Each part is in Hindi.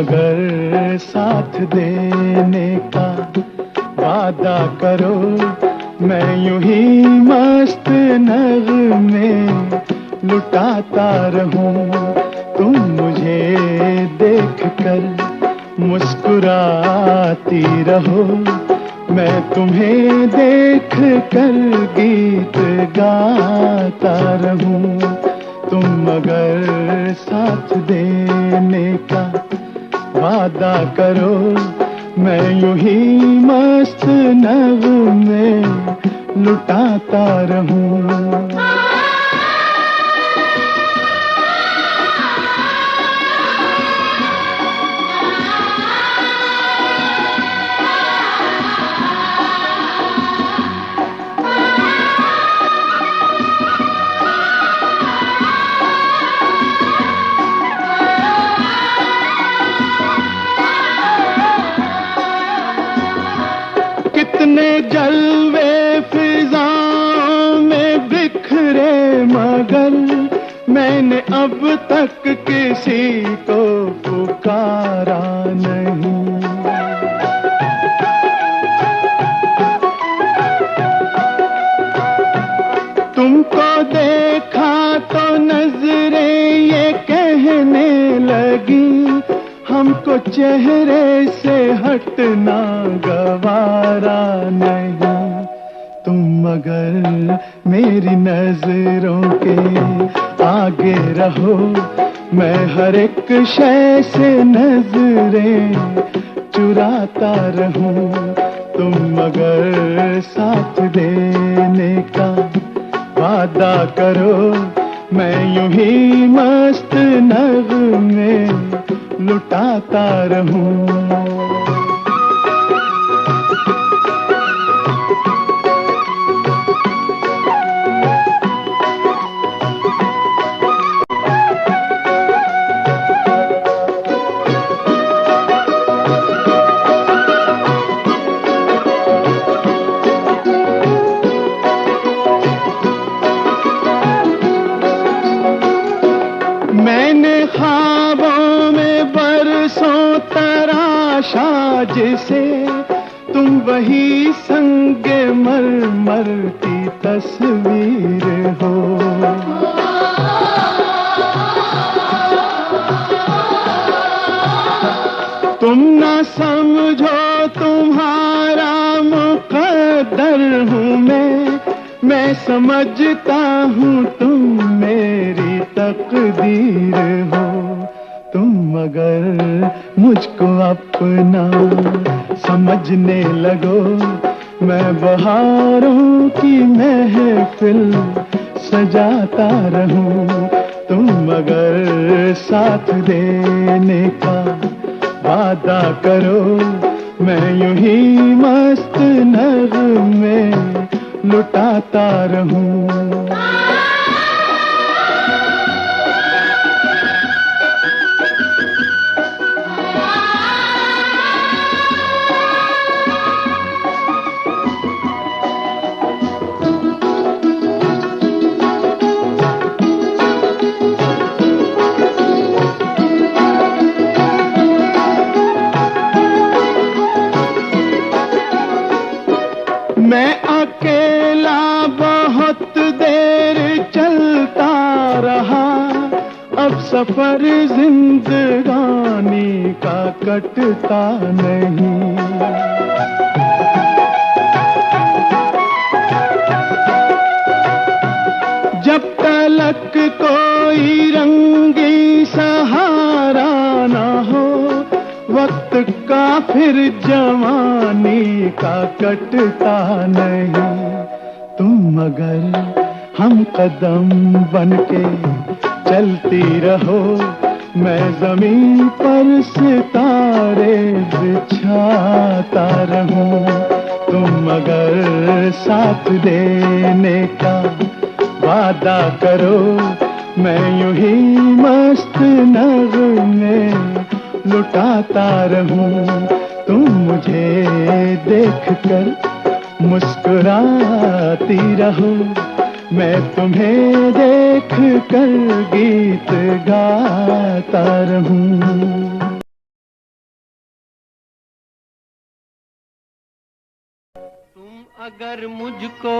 मगर साथ देने का वादा करो, मैं यूं ही मस्त नगमे लुटाता रहूं। तुम मुझे देख कर मुस्कुराती रहो, मैं तुम्हें देख कर गीत गाता रहूं। तुम मगर साथ देने का वादा करो, मैं यूं ही मस्त नगमे लुटाता रहूं। कितने जलवे फिजाओं में बिखरे, मगर मैंने अब तक किसी को पुकारा नहीं। तुमको देखा तो नजरें ये कहने लगी, हमको चेहरे से हटना गवारा नहीं। तुम मगर मेरी नजरों के आगे रहो, मैं हर एक शय से नजरें चुराता रहूं। तुम मगर साथ देने का वादा करो, मैं यूं ही मस्त नगमे लुटाता रहूं। मैंने ख्वाबों में बरसों तराशा जिसे, तुम वही संगे मरमर की तस्वीर हो। तुम ना समझो तुम्हारा मुकद्दर हूँ मैं समझता हूँ तुम मेरी तकदीर हो। तुम मगर मुझको अपना समझने लगो, मैं बहारों की महफिल सजाता रहूं। तुम मगर साथ देने का वादा करो, मैं यूं ही मस्त नगमे लुटाता रहूं। मैं अकेला बहुत देर चलता रहा, अब सफर जिंदगानी का कटता नहीं। जब तलक कोई रंगी सहारा ना हो, वक्त का फिर जवानी का कटता नहीं। तुम मगर हम कदम बनके चलती रहो, मैं जमीन पर सितारे बिछाता रहूं। तुम मगर साथ देने का वादा करो, मैं यूं ही मस्त नगमे लुटाता रहूं। तुम मुझे देख कर मुस्कुराती रहो, मैं तुम्हें देख कर गीत गाता रहूं। अगर मुझको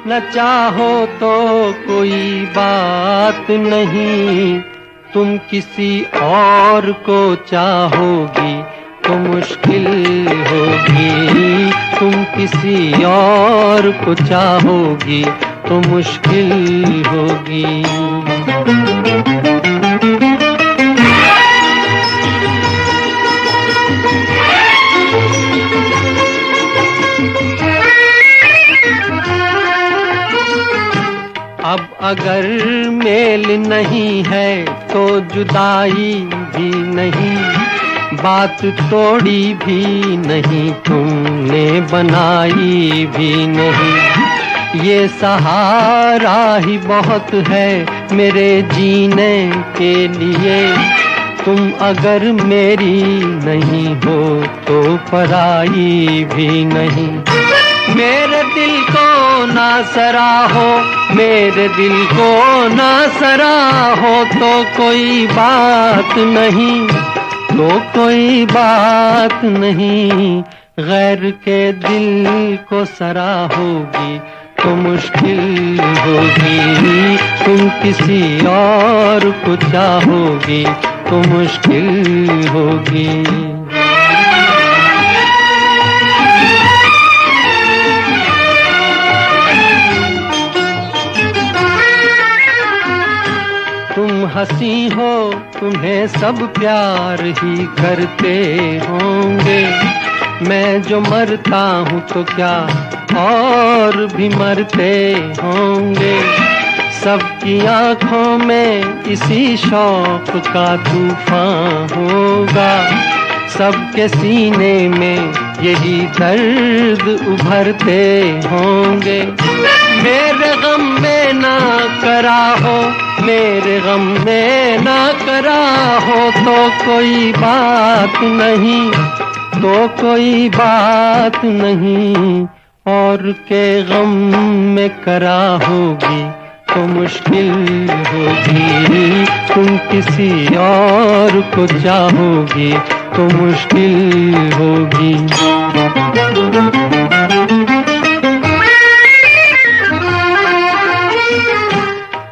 न चाहो तो कोई बात नहीं, तुम किसी और को चाहोगी तो मुश्किल होगी। तुम किसी और को चाहोगी तो मुश्किल होगी। अब अगर मेल नहीं है तो जुदाई भी नहीं, बात तोड़ी भी नहीं, तुमने बनाई भी नहीं। ये सहारा ही बहुत है मेरे जीने के लिए, तुम अगर मेरी नहीं हो तो पराई भी नहीं। मेरे दिल को ना सराहो, मेरे दिल को ना सराहो तो कोई बात नहीं, तो कोई बात नहीं। गैर के दिल को सराहोगी तो मुश्किल होगी। तुम किसी और को चाहोगी तो मुश्किल होगी। तुम हंसी हो, तुम्हें सब प्यार ही करते होंगे, मैं जो मरता हूँ तो क्या और भी मरते होंगे। सबकी आंखों में इसी शौक का तूफान होगा, सबके सीने में यही दर्द उभरते होंगे। मेरे गम में ना करा हो, मेरे गम में ना करा हो तो कोई बात नहीं, तो कोई बात नहीं। और के गम में करा होगी तो मुश्किल होगी। तुम किसी और को चाहोगी तो मुश्किल होगी।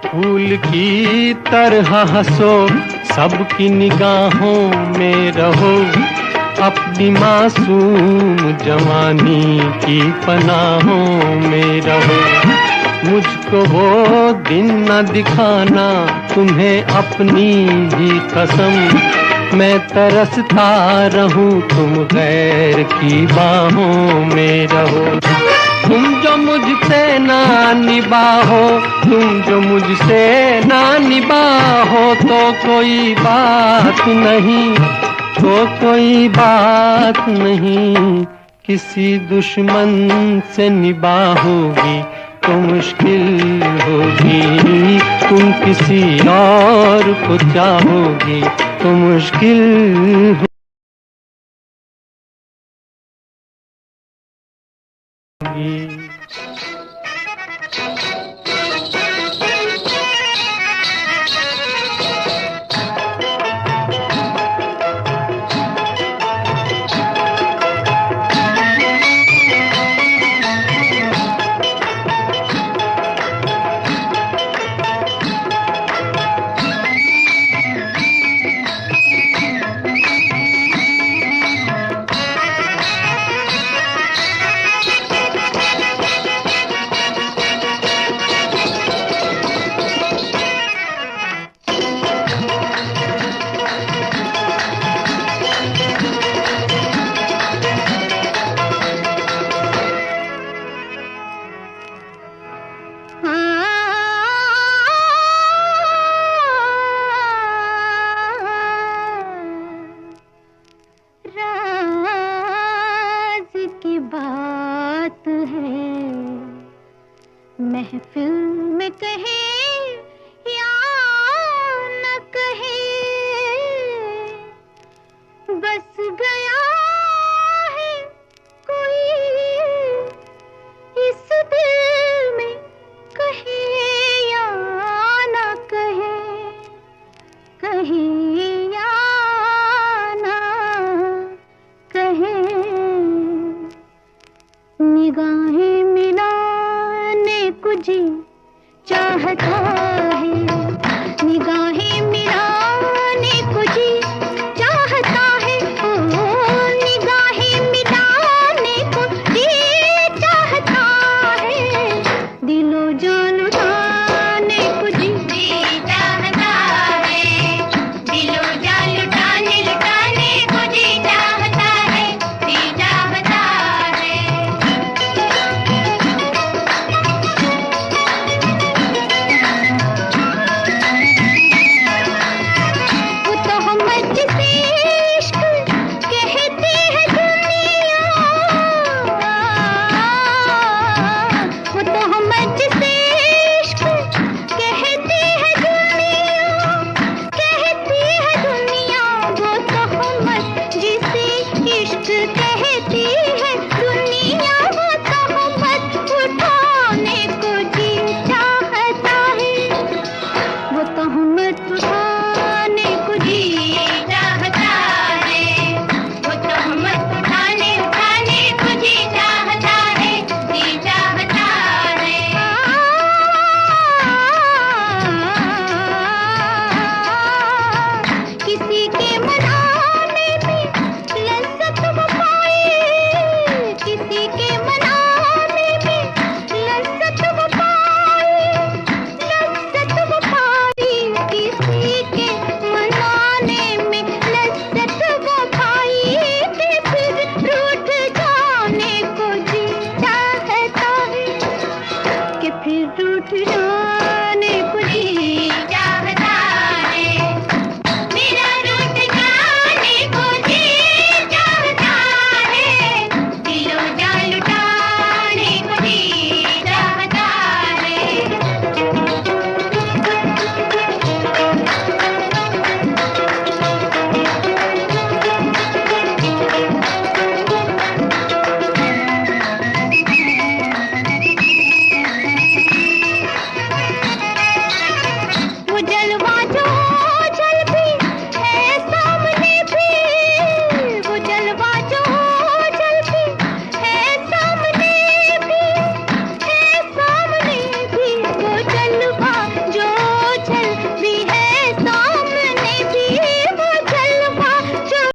फूल की तरह हंसो, सबकी निगाहों में रहो, अपनी मासूम जवानी की पनाहों में रहो। मुझको वो दिन न दिखाना तुम्हें अपनी ही कसम, मैं तरसता रहूं तुम गैर की बाहों में रहो। तुम जो मुझसे ना निभाओ, तुम जो मुझसे ना निभाओ तो कोई बात नहीं, तो कोई बात नहीं। किसी दुश्मन से निभाओगी तो मुश्किल होगी। तुम किसी और को चाहोगी तो मुश्किल